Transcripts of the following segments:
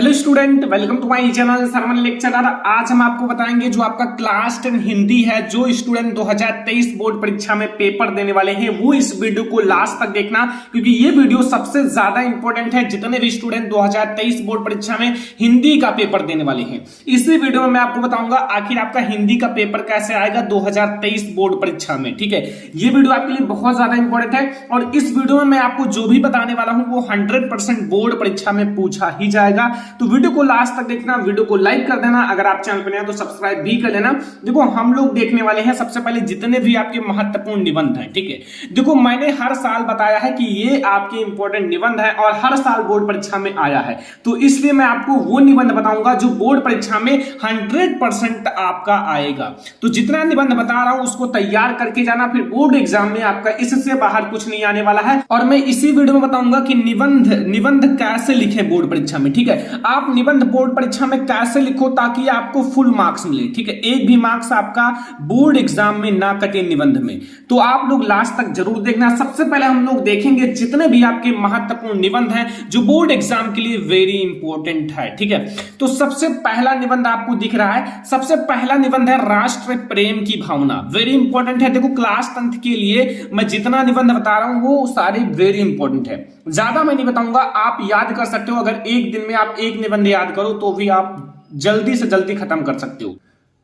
Hello student, welcome to my channel Sarman lecturer. आज हम आपको बताएंगे जो आपका क्लास 10 हिंदी है, जो स्टूडेंट 2023 बोर्ड परीक्षा में पेपर देने वाले हैं वो इस वीडियो को लास्ट तक देखना, क्योंकि ये वीडियो सबसे ज्यादा इंपॉर्टेंट है। जितने भी स्टूडेंट 2023 बोर्ड परीक्षा में हिंदी का पेपर देने वाले हैं, इसी वीडियो में मैं आपको बताऊंगा आखिर आपका हिंदी का पेपर कैसे आएगा 2023 बोर्ड परीक्षा में। ठीक है, ये वीडियो आपके लिए बहुत ज्यादा इंपॉर्टेंट है और इस वीडियो में मैं आपको जो भी बताने वाला हूं वो 100% बोर्ड परीक्षा में पूछा ही जाएगा। तो वीडियो को लास्ट तक देखना, वीडियो को लाइक कर देना, अगर आप चैनल पर नए हैं तो सब्सक्राइब भी कर लेना। देखो, हम लोग देखने वाले हैं सबसे पहले जितने भी आपके महत्वपूर्ण निबंध हैं। ठीक है, देखो मैंने हर साल बताया है कि ये आपके इंपॉर्टेंट निबंध है और हर साल बोर्ड परीक्षा में आया है, तो इसलिए मैं आपको वो निबंध बताऊंगा जो बोर्ड परीक्षा में 100% आपका आएगा। तो जितना निबंध बता रहा हूं उसको तैयार करके जाना, फिर बोर्ड एग्जाम में आपका इससे बाहर कुछ नहीं आने वाला है। और मैं इसी वीडियो में बताऊंगा कि निबंध कैसे लिखें बोर्ड परीक्षा में। ठीक है, आप निबंध बोर्ड परीक्षा में कैसे लिखो ताकि आपको फुल मार्क्स मिले। ठीक है, एक भी मार्क्स आपका बोर्ड एग्जाम में ना कटे निबंध में, तो आप लोग लास्ट तक जरूर देखना। सबसे पहले हम लोग देखेंगे जितने भी आपके महत्वपूर्ण निबंध हैं जो बोर्ड एग्जाम के लिए वेरी इंपॉर्टेंट है। ठीक है, तो सबसे पहला निबंध आपको दिख रहा है, सबसे पहला निबंध है राष्ट्र प्रेम की भावना। वेरी इंपॉर्टेंट है। देखो, क्लास 10 के लिए मैं जितना निबंध बता रहा हूं वो सारे वेरी इंपॉर्टेंट है, ज्यादा मैं नहीं बताऊंगा, आप याद कर सकते हो। अगर एक दिन में आप एक निबंध याद करो तो भी आप जल्दी से जल्दी खत्म कर सकते हो।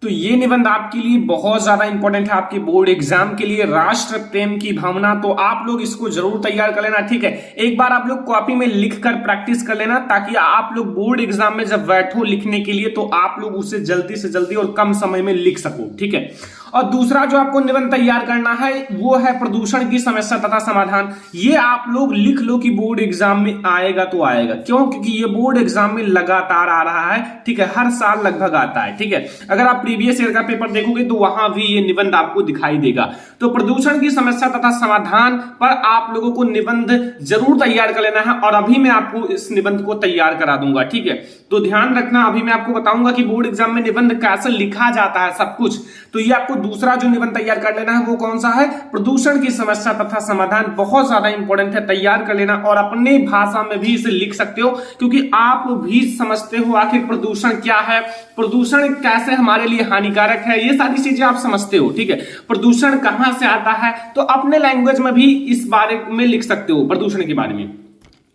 तो ये निबंध आपके लिए बहुत ज्यादा इंपॉर्टेंट है, आपके बोर्ड एग्जाम के लिए, राष्ट्र प्रेम की भावना। तो आप लोग इसको जरूर तैयार कर लेना। ठीक है, एक बार आप लोग कॉपी में लिखकर प्रैक्टिस कर लेना ताकि आप लोग बोर्ड एग्जाम में जब बैठो लिखने के लिए तो आप लोग उसे जल्दी से जल्दी और कम समय में लिख सको। ठीक है, और दूसरा जो आपको निबंध तैयार करना है वो है प्रदूषण की समस्या तथा समाधान। ये आप लोग लिख लो कि बोर्ड एग्जाम में आएगा तो आएगा। क्यों? क्योंकि ये बोर्ड एग्जाम में लगातार आ रहा है। ठीक है, हर साल लगभग आता है। ठीक है, अगर आप प्रीवियस ईयर का पेपर देखोगे तो वहां भी ये निबंध आपको दिखाई देगा। तो प्रदूषण की समस्या तथा समाधान पर आप लोगों को निबंध जरूर तैयार कर लेना है और अभी मैं आपको इस निबंध को तैयार करा दूंगा। ठीक है, तो ध्यान रखना, अभी मैं आपको बताऊंगा कि बोर्ड एग्जाम में निबंध कैसे लिखा जाता है सब कुछ। तो ये आपको दूसरा जो निबंध तैयार कर लेना है वो कौन सा है? प्रदूषण की समस्या तथा समाधान। बहुत ज्यादा इंपॉर्टेंट है, तैयार कर लेना और अपने भाषा में भी इसे लिख सकते हो क्योंकि आप भी समझते हो आखिर प्रदूषण क्या है, प्रदूषण कैसे हमारे लिए हानिकारक है, ये सारी चीजें आप समझते हो। ठीक है, प्रदूषण कहां से आता है तो अपने लैंग्वेज में भी इस बारे में लिख सकते हो प्रदूषण के बारे में।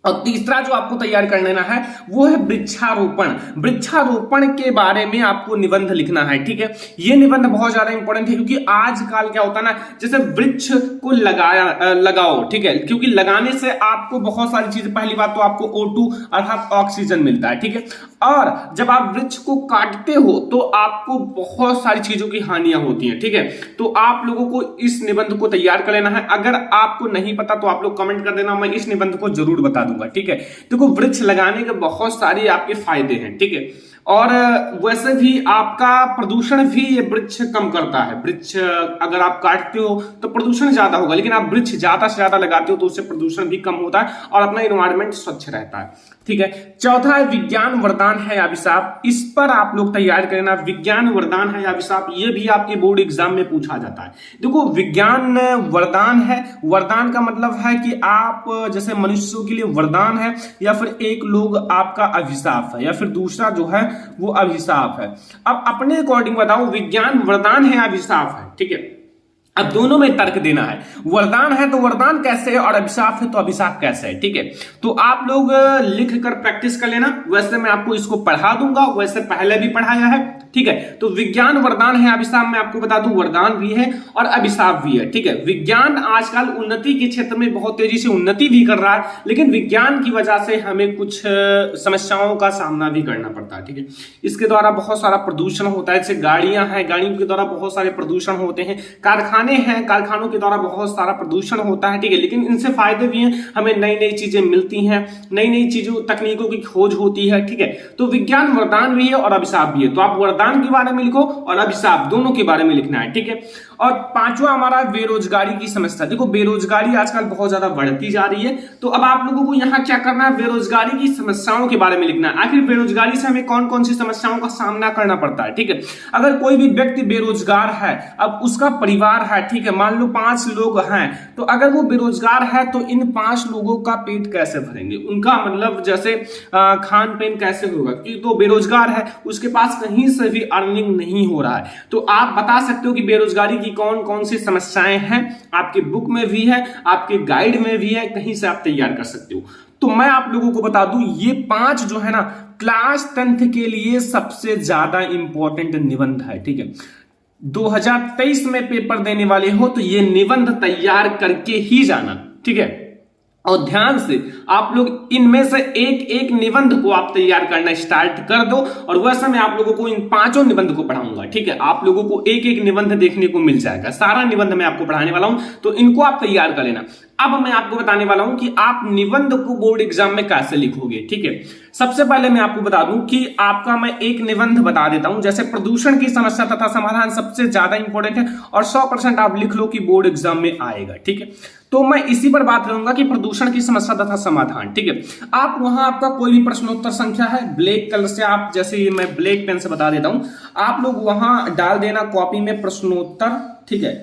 और तीसरा जो आपको तैयार कर लेना है वो है वृक्षारोपण। वृक्षारोपण के बारे में आपको निबंध लिखना है। ठीक है, ये निबंध बहुत ज्यादा इंपॉर्टेंट है क्योंकि आजकल क्या होता है ना, जैसे वृक्ष को लगाओ। ठीक है, क्योंकि लगाने से आपको बहुत सारी चीजें, पहली बात तो आपको O2 अर्थात ऑक्सीजन मिलता है। ठीक है, और जब आप वृक्ष को काटते हो तो आपको बहुत सारी चीजों की हानियां होती हैं। ठीक है, तो आप लोगों को इस निबंध को तैयार कर लेना है। अगर आपको नहीं पता तो आप लोग कमेंट कर देना, मैं इस निबंध को जरूर बता दूंगा। ठीक है, देखो वृक्ष लगाने के बहुत सारे आपके फायदे हैं। ठीक है, और वैसे भी आपका प्रदूषण भी ये वृक्ष कम करता है। वृक्ष अगर आप काटते हो तो प्रदूषण ज्यादा होगा, लेकिन आप वृक्ष ज्यादा से ज्यादा लगाते हो तो उससे प्रदूषण भी कम होता है और अपना एनवायरनमेंट स्वच्छ रहता है। ठीक है, चौथा है विज्ञान वरदान है या अभिशाप। इस पर आप लोग तैयार करना, विज्ञान वरदान है या अभिशाप, ये भी आपके बोर्ड एग्जाम में पूछा जाता है। देखो, विज्ञान वरदान है, वरदान का मतलब है कि आप जैसे मनुष्यों के लिए वरदान है या फिर एक लोग आपका अभिशाप है या फिर दूसरा जो है वो अभिशाप है। अब अपने अकॉर्डिंग बताओ, विज्ञान वरदान है या अभिशाप है। ठीक है, अब दोनों में तर्क देना है। वरदान है तो वरदान कैसे है और अभिशाप है तो अभिशाप कैसे है। ठीक है, तो आप लोग लिख कर प्रैक्टिस कर लेना। वैसे मैं आपको इसको पढ़ा दूंगा, वैसे पहले भी पढ़ाया है। ठीक है, तो विज्ञान वरदान है अभिशाप, मैं आपको बता दूं वरदान भी है और अभिशाप भी है। ठीक है, विज्ञान आजकल उन्नति के क्षेत्र में बहुत तेजी से उन्नति भी कर रहा है, लेकिन विज्ञान की वजह से हमें कुछ समस्याओं का सामना भी करना पड़ता है। ठीक है, इसके द्वारा बहुत सारा प्रदूषण होता है, जैसे गाड़ियां हैं, गाड़ियों के द्वारा बहुत सारे प्रदूषण होते हैं, कारखाने हैं, कारखानों के द्वारा बहुत सारा प्रदूषण होता है। ठीक है, लेकिन इनसे फायदे भी हैं, हमें नई नई चीजें मिलती हैं, नई नई चीजों तकनीकों की खोज होती है। ठीक है, तो विज्ञान वरदान भी है और अभिशाप भी है। तो आप वरदान के बारे में लिखो और अभिशाप दोनों के बारे में लिखना है। ठीक है, और पांचवा हमारा बेरोजगारी की समस्या। देखो, बेरोजगारी आजकल बहुत ज्यादा बढ़ती जा रही है, तो अब आप लोगों को यहाँ क्या करना है, बेरोजगारी की समस्याओं के बारे में लिखना है। आखिर बेरोजगारी से हमें कौन कौन सी समस्याओं का सामना करना पड़ता है। ठीक है, अगर कोई भी व्यक्ति बेरोजगार है, अब उसका परिवार है, ठीक है, मान लो 5 लोग हैं, तो अगर वो बेरोजगार है तो इन 5 लोगों का पेट कैसे भरेंगे, उनका मतलब जैसे खान पीन कैसे होगा, कि तो बेरोजगार है, उसके पास कहीं से भी अर्निंग नहीं हो रहा है। तो आप बता सकते हो कि बेरोजगारी की कौन कौन सी समस्याएं हैं, आपके बुक में भी है, आपके गाइड में भी है, कहीं से आप तैयार कर सकते हो। तो मैं आप लोगों को बता दूं, ये 5 जो है ना क्लास 10th के लिए सबसे ज्यादा इंपॉर्टेंट निबंध है, ठीक है। 2023 में पेपर देने वाले हो तो ये निबंध तैयार करके ही जाना, ठीक है। और ध्यान से आप लोग इनमें से एक एक निबंध को आप तैयार करना स्टार्ट कर दो, और वैसे मैं आप लोगों को इन 5 निबंध को पढ़ाऊंगा, ठीक है। आप लोगों को एक एक निबंध देखने को मिल जाएगा, सारा निबंध मैं आपको पढ़ाने वाला हूं, तो इनको आप तैयार कर लेना। अब मैं आपको बताने वाला हूं कि आप निबंध को बोर्ड एग्जाम में कैसे लिखोगे, ठीक है। सबसे पहले मैं आपको बता दूं कि आपका मैं एक निबंध बता देता हूं, जैसे प्रदूषण की समस्या तथा समाधान सबसे ज्यादा इंपॉर्टेंट है और 100% आप लिख लो कि बोर्ड एग्जाम में आएगा, ठीक है। तो मैं इसी पर बात करूंगा कि प्रदूषण की समस्या तथा समाधान, ठीक है। आप वहां आपका कोई भी प्रश्नोत्तर संख्या है, ब्लैक कलर से आप, जैसे मैं ब्लैक पेन से बता देता हूं, आप लोग वहां डाल देना कॉपी में प्रश्नोत्तर, ठीक है,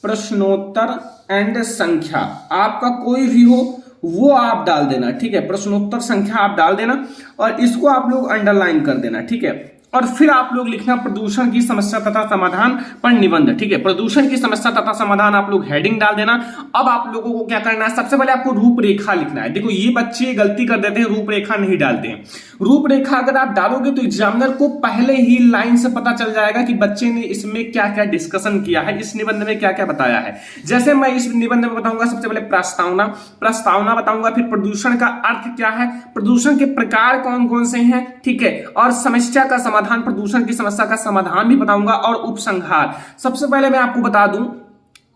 प्रश्नोत्तर एंड संख्या आपका कोई भी हो वो आप डाल देना, ठीक है। प्रश्नोत्तर संख्या आप डाल देना और इसको आप लोग अंडरलाइन कर देना, ठीक है। और फिर आप लोग लिखना प्रदूषण की समस्या तथा समाधान पर निबंध, ठीक है। प्रदूषण की समस्या तथा समाधान आप लोग हेडिंग डाल देना। अब आप लोगों को क्या करना है, सबसे पहले आपको रूपरेखा लिखना है। देखो ये बच्चे गलती कर देते हैं, रूपरेखा नहीं डालते हैं। रूपरेखा अगर आप डालोगे तो एग्जामिनर को पहले ही लाइन से पता चल जाएगा कि बच्चे ने इसमें क्या क्या डिस्कशन किया है, इस निबंध में क्या क्या बताया है। जैसे मैं इस निबंध में बताऊंगा सबसे पहले प्रस्तावना बताऊंगा, फिर प्रदूषण का अर्थ क्या है, प्रदूषण के प्रकार कौन कौन से हैं, ठीक है, और समस्या का समाधान, प्रदूषण की समस्या का समाधान भी बताऊंगा, और उपसंहार। सबसे पहले मैं आपको बता दूं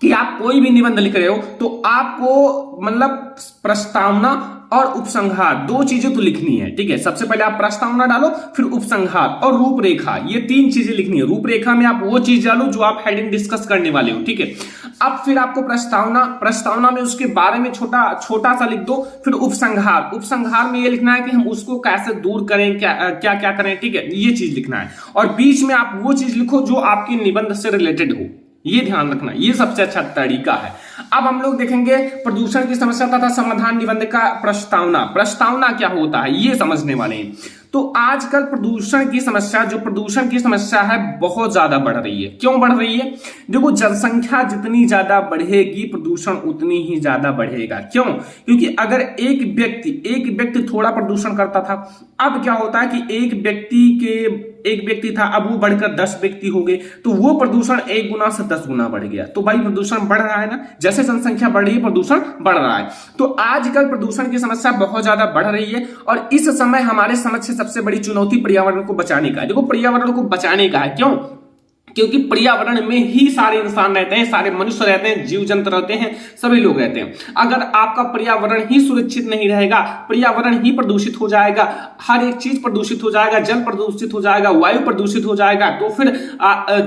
कि आप कोई भी निबंध लिख रहे हो तो आपको मतलब प्रस्तावना और उपसंहार 2 चीजें तो लिखनी है, ठीक है। सबसे पहले आप प्रस्तावना डालो, फिर उपसंहार और रूपरेखा, ये 3 चीजें लिखनी है। रूपरेखा में आप वो चीज डालो जो आप हेडिंग डिस्कस करने वाले हो, ठीक है। अब फिर आपको प्रस्तावना में उसके बारे में छोटा सा लिख दो, फिर उपसंहार में ये लिखना है कि हम उसको कैसे दूर करें, क्या करें, ठीक है, ये चीज लिखना है। और बीच में आप वो चीज लिखो जो आपके निबंध से रिलेटेड हो, ये ध्यान रखना, ये सबसे अच्छा तरीका है। अब हम लोग देखेंगे प्रदूषण की समस्या तथा समाधान निबंध का प्रस्तावना क्या होता है ये समझने वाले हैं। तो आजकल प्रदूषण की समस्या है बहुत ज्यादा बढ़ रही है। क्यों बढ़ रही है? देखो, जनसंख्या जितनी ज्यादा बढ़ेगी प्रदूषण उतनी ही ज्यादा बढ़ेगा। क्यों? क्योंकि अगर एक व्यक्ति थोड़ा प्रदूषण करता था, अब क्या होता है कि एक व्यक्ति था, अब वो बढ़कर 10 व्यक्ति हो गए, तो वो प्रदूषण 1 गुना से 10 गुना बढ़ गया। तो भाई प्रदूषण बढ़ रहा है ना, जैसे जनसंख्या बढ़ रही है प्रदूषण बढ़ रहा है। तो आजकल प्रदूषण की समस्या बहुत ज्यादा बढ़ रही है और इस समय हमारे समक्ष सबसे बड़ी चुनौती पर्यावरण को बचाने का है। देखो, पर्यावरण को बचाने का है। क्यों? क्योंकि पर्यावरण में ही सारे इंसान रहते हैं, सारे मनुष्य रहते हैं, जीव जंतु रहते हैं, सभी लोग रहते हैं। अगर आपका पर्यावरण ही सुरक्षित नहीं रहेगा, पर्यावरण ही प्रदूषित हो जाएगा, हर एक चीज प्रदूषित हो जाएगा, जल प्रदूषित हो जाएगा, वायु प्रदूषित हो जाएगा, तो फिर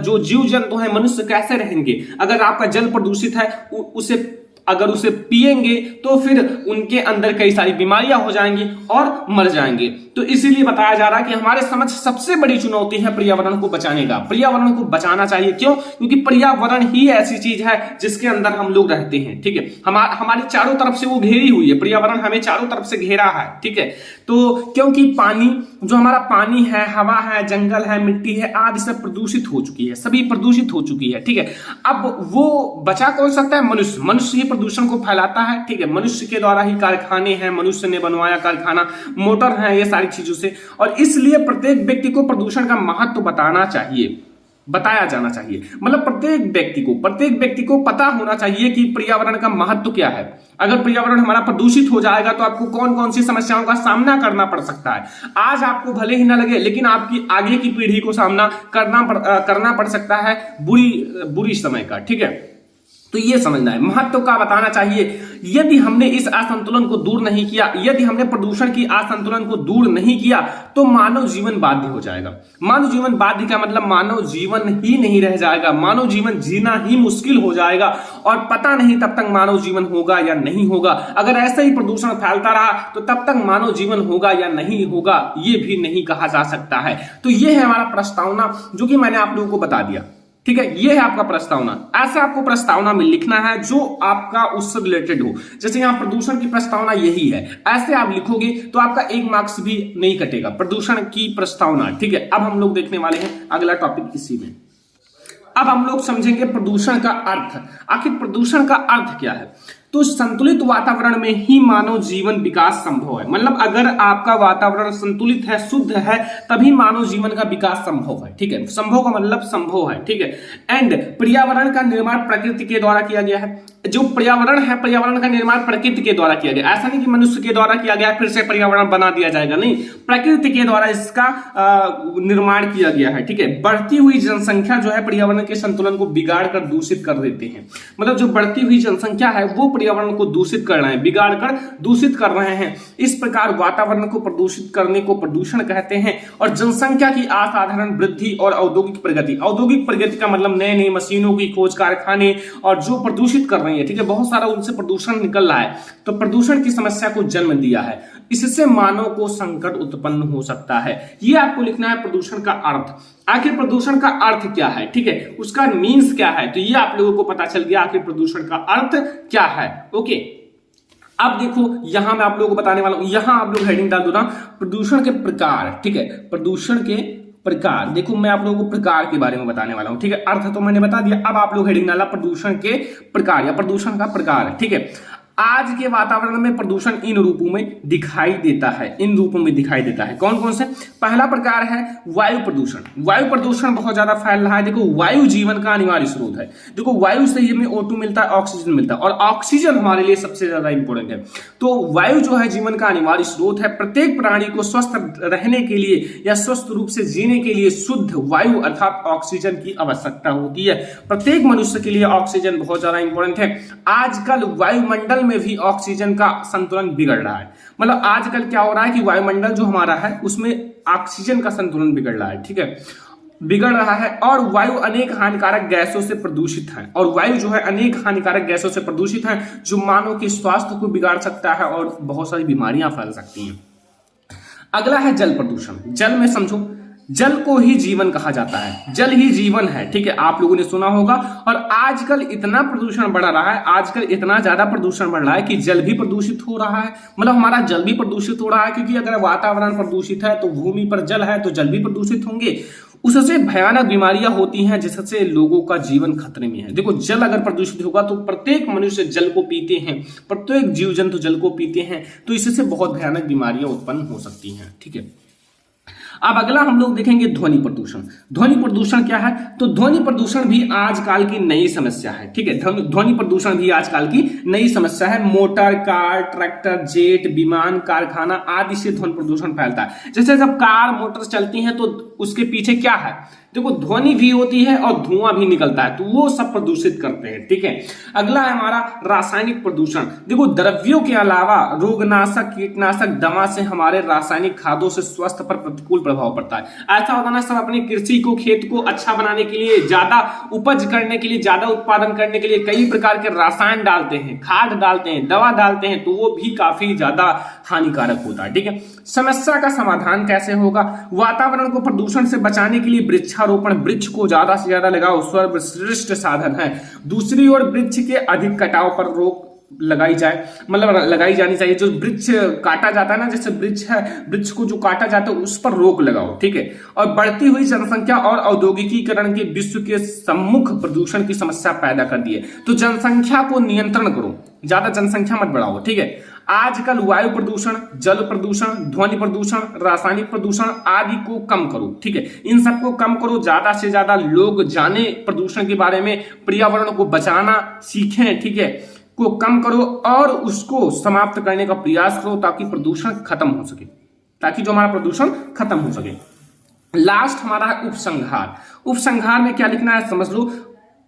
जो जीव जंतु हैं, मनुष्य कैसे रहेंगे? अगर आपका जल प्रदूषित है, अगर उसे पिएंगे तो फिर उनके अंदर कई सारी बीमारियां हो जाएंगी और मर जाएंगे। तो इसीलिए बताया जा रहा है कि हमारे समझ सबसे बड़ी चुनौती है पर्यावरण को बचाने का। पर्यावरण को बचाना चाहिए। क्यों? क्योंकि पर्यावरण ही ऐसी चीज है जिसके अंदर हम लोग रहते हैं, ठीक है। हमारे चारों तरफ से वो घेरी हुई है, पर्यावरण हमें चारों तरफ से घेरा है, ठीक है। तो क्योंकि पानी, जो हमारा पानी है, हवा है, जंगल है, मिट्टी है, आदि सब प्रदूषित हो चुकी है, सभी प्रदूषित हो चुकी है, ठीक है। अब वो बचा कौन सकता है? मनुष्य ही प्रदूषण को फैलाता है, ठीक है। मनुष्य के द्वारा ही कारखाने हैं, मनुष्य ने बनवाया कारखाना, मोटर है, ये सारी चीजों से। और इसलिए प्रत्येक व्यक्ति को प्रदूषण का महत्व बताया जाना चाहिए। मतलब प्रत्येक व्यक्ति को पता होना चाहिए कि पर्यावरण का महत्व क्या है। अगर पर्यावरण हमारा प्रदूषित हो जाएगा तो आपको कौन कौन सी समस्याओं का सामना करना पड़ सकता है। आज आपको भले ही ना लगे, लेकिन आपकी आगे की पीढ़ी को सामना करना पड़ सकता है बुरी समय का, ठीक है। तो ये समझना है, महत्व का बताना चाहिए। यदि हमने इस असंतुलन को दूर नहीं किया, यदि हमने प्रदूषण की असंतुलन को दूर नहीं किया, तो मानव जीवन बाध्य हो जाएगा। मानव जीवन बाध्य का मतलब मानव जीवन ही नहीं रह जाएगा, मानव जीवन जीना ही मुश्किल हो जाएगा और पता नहीं तब तक मानव जीवन होगा या नहीं होगा। अगर ऐसे ही प्रदूषण फैलता रहा तो तब तक मानव जीवन होगा या नहीं होगा ये भी नहीं कहा जा सकता है। तो ये है हमारा प्रस्तावना, जो कि मैंने आप लोगों को बता दिया। ठीक है, ये है आपका प्रस्तावना। ऐसे आपको प्रस्तावना में लिखना है जो आपका उससे रिलेटेड हो। जैसे यहाँ प्रदूषण की प्रस्तावना यही है, ऐसे आप लिखोगे तो आपका 1 मार्क्स भी नहीं कटेगा, प्रदूषण की प्रस्तावना। ठीक है, अब हम लोग देखने वाले हैं अगला टॉपिक इसी में। अब हम लोग समझेंगे प्रदूषण का अर्थ। आखिर प्रदूषण का अर्थ क्या है? तो संतुलित वातावरण में ही मानव जीवन विकास संभव है। मतलब अगर आपका वातावरण संतुलित है, शुद्ध है, तभी मानव जीवन का विकास संभव है। ठीक है, संभव का मतलब संभव है। ठीक है, एंड पर्यावरण का निर्माण प्रकृति के द्वारा किया गया है। जो पर्यावरण है, पर्यावरण का निर्माण प्रकृति के द्वारा किया गया। ऐसा नहीं कि मनुष्य के द्वारा किया गया फिर से पर्यावरण बना दिया जाएगा, नहीं, प्रकृति के द्वारा इसका निर्माण किया गया है। ठीक है, बढ़ती हुई जनसंख्या जो है पर्यावरण के संतुलन को बिगाड़ कर दूषित कर देते हैं। मतलब जो बढ़ती हुई जनसंख्या है वो पर्यावरण को दूषित कर रहे हैं, बिगाड़ कर दूषित कर रहे हैं। इस प्रकार वातावरण को प्रदूषित करने को प्रदूषण कहते हैं। और जनसंख्या की असाधारण वृद्धि और औद्योगिक प्रगति, औद्योगिक प्रगति का मतलब नए नए मशीनों की खोज, कारखाने और जो प्रदूषित कर रही है। ठीक है, बहुत सारा उनसे प्रदूषण निकल रहा है, तो प्रदूषण की समस्या को जन्म दिया है। इससे मानव को संकट उत्पन्न हो सकता है। ये आपको लिखना है प्रदूषण का अर्थ। आखिर प्रदूषण का अर्थ क्या है? ठीक है, उसका मीन्स क्या है? तो ये आप लोगों को पता चल गया आखिर प्रदूषण का अर्थ क्या है। ओके, अब देखो यहां मैं आप लोगों को बताने वाला हूं, यहां आप लोग हेडिंग डाल दो ना, प्रदूषण के प्रकार। ठीक है, प्रदूषण के प्रकार। देखो मैं आप लोगों को प्रकार के बारे में बताने वाला हूं। ठीक है, अर्थ तो मैंने बता दिया, अब आप लोग हेडिंग डाला प्रदूषण के प्रकार या प्रदूषण का प्रकार। ठीक है, आज के वातावरण में प्रदूषण इन रूपों में दिखाई देता है, इन रूपों में दिखाई देता है। कौन कौन से? पहला प्रकार है वायु प्रदूषण। वायु प्रदूषण बहुत ज्यादा फैल रहा है। देखो वायु जीवन का अनिवार्य स्रोत है। देखो वायु से हमें O2 मिलता है, ऑक्सीजन मिलता है, और ऑक्सीजन हमारे लिए सबसे ज्यादा इंपॉर्टेंट है। तो वायु जो है जीवन का अनिवार्य स्रोत है। प्रत्येक प्राणी को स्वस्थ रहने के लिए या स्वस्थ रूप से जीने के लिए शुद्ध वायु अर्थात ऑक्सीजन की आवश्यकता होती है। प्रत्येक मनुष्य के लिए ऑक्सीजन बहुत ज्यादा इंपॉर्टेंट है। आजकल वायुमंडल में भी ऑक्सीजन का संतुलन बिगड़ रहा है। मतलब आजकल क्या हो रहा है कि वायुमंडल जो हमारा है उसमें ऑक्सीजन का संतुलन बिगड़ रहा है। ठीक है, बिगड़ रहा है, और वायु अनेक हानिकारक गैसों से प्रदूषित है। और वायु जो है अनेक हानिकारक गैसों से प्रदूषित है जो मानव के स्वास्थ्य को बिगाड़ सकता है और बहुत सारी बीमारियां फैल सकती हैं। अगला है जल प्रदूषण। जल में समझो, जल को ही जीवन कहा जाता है, जल ही जीवन है। ठीक है, आप लोगों ने सुना होगा। और आजकल इतना प्रदूषण बढ़ रहा है, आजकल इतना ज्यादा प्रदूषण बढ़ रहा है कि जल भी प्रदूषित हो रहा है। मतलब हमारा जल भी प्रदूषित हो रहा है, क्योंकि अगर वातावरण प्रदूषित है तो भूमि पर जल है तो जल भी प्रदूषित होंगे। उससे भयानक बीमारियां होती हैं जिससे लोगों का जीवन खतरे में है। देखो जल अगर प्रदूषित होगा तो प्रत्येक मनुष्य जल को पीते हैं, प्रत्येक जीव जंतु जल को पीते हैं, तो इससे बहुत भयानक बीमारियां उत्पन्न हो सकती हैं। ठीक है, अब अगला हम लोग देखेंगे ध्वनि प्रदूषण। ध्वनि प्रदूषण क्या है? तो ध्वनि प्रदूषण भी आजकल की नई समस्या है। ठीक है, ध्वनि प्रदूषण भी आजकल की नई समस्या है। मोटर, कार, ट्रैक्टर, जेट, विमान, कारखाना आदि से ध्वनि प्रदूषण फैलता है। जैसे जब कार, मोटर चलती हैं तो उसके पीछे क्या है? देखो ध्वनि भी होती है और धुआं भी निकलता है, तो वो सब प्रदूषित करते हैं। ठीक है, अगला है हमारा रासायनिक प्रदूषण। देखो द्रव्यों के अलावा रोगनाशक, कीटनाशक दवा से हमारे रासायनिक खादों से स्वास्थ्य पर प्रतिकूल प्रभाव पड़ता है। ऐसा होता है ना, सब अपनी कृषि को, खेत को अच्छा बनाने के लिए, ज्यादा उपज करने के लिए, ज्यादा उत्पादन करने के लिए कई प्रकार के रसायन डालते हैं, खाद डालते हैं, दवा डालते हैं, तो वो भी काफी ज्यादा हानिकारक होता है। ठीक है, समस्या का समाधान कैसे होगा? वातावरण को प्रदूषण से बचाने के लिए वृक्षारोपण, वृक्ष को ज्यादा से ज्यादा लगाओ, सर्वश्रेष्ठ साधन है। दूसरी ओर वृक्ष के अधिक कटाव पर रोक लगाई जाए, मतलब लगाई जानी चाहिए। जो वृक्ष काटा जाता है ना, जैसे वृक्ष है, वृक्ष को जो काटा जाता है उस पर रोक लगाओ। ठीक है, और बढ़ती हुई जनसंख्या और औद्योगिकीकरण के विश्व के सम्मुख प्रदूषण की समस्या पैदा कर दी है, तो जनसंख्या को नियंत्रण करो, ज्यादा जनसंख्या मत बढ़ाओ। ठीक है, आजकल वायु प्रदूषण, जल प्रदूषण, ध्वनि प्रदूषण, रासायनिक प्रदूषण आदि को कम करो। ठीक है, इन सबको कम करो, ज्यादा से ज्यादा लोग जाने प्रदूषण के बारे में, पर्यावरण को बचाना सीखें। ठीक है, को कम करो और उसको समाप्त करने का प्रयास करो ताकि प्रदूषण खत्म हो सके, ताकि जो हमारा प्रदूषण खत्म हो सके। लास्ट हमारा है उपसंहार। उपसंहार में क्या लिखना है समझ लो।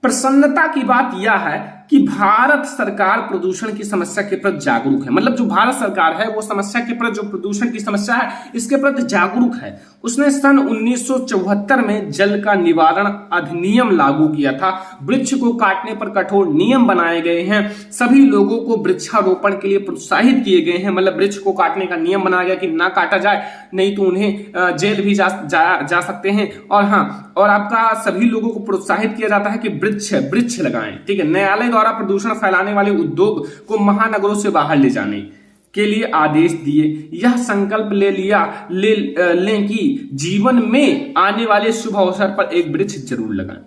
प्रसन्नता की बात यह है कि भारत सरकार प्रदूषण की समस्या के प्रति जागरूक है। मतलब जो भारत सरकार है वो समस्या के प्रति, जो प्रदूषण की समस्या है इसके प्रति जागरूक है। उसने सन 1974 में जल का निवारण अधिनियम लागू किया था। वृक्ष को काटने पर कठोर नियम बनाए गए हैं। सभी लोगों को वृक्षारोपण के लिए प्रोत्साहित किए गए हैं। मतलब वृक्ष को काटने का नियम बनाया गया कि ना काटा जाए, नहीं तो उन्हें जेल भी जा सकते हैं। और हाँ, और आपका सभी लोगों को प्रोत्साहित किया जाता है कि वृक्ष लगाएं। ठीक है। न्यायालय द्वारा प्रदूषण फैलाने वाले उद्योग को महानगरों से बाहर ले जाने के लिए आदेश दिए। यह संकल्प लें कि जीवन में आने वाले शुभ अवसर पर एक वृक्ष जरूर लगाएं।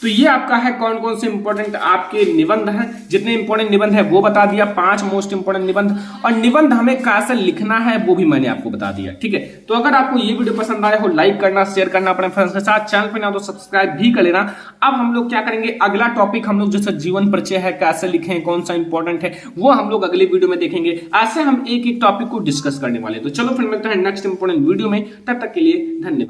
तो ये आपका है कौन कौन से इंपॉर्टेंट आपके निबंध हैं। जितने इंपॉर्टेंट निबंध है वो बता दिया, 5 मोस्ट इंपॉर्टेंट निबंध, और निबंध हमें कैसे लिखना है वो भी मैंने आपको बता दिया। ठीक है। तो अगर आपको ये वीडियो पसंद आया हो, लाइक करना, शेयर करना अपने फ्रेंड्स के साथ, चैनल पर ना तो सब्सक्राइब भी कर लेना। अब हम लोग क्या करेंगे, अगला टॉपिक हम लोग जैसे जीवन परिचय है, कैसे लिखें, कौन सा इंपॉर्टेंट है, वो हम लोग अगले वीडियो में देखेंगे। ऐसे हम एक एक टॉपिक को डिस्कस करने वाले। तो चलो फिर मिलते हैं नेक्स्ट इंपॉर्टेंट वीडियो में। तब तक के लिए धन्यवाद।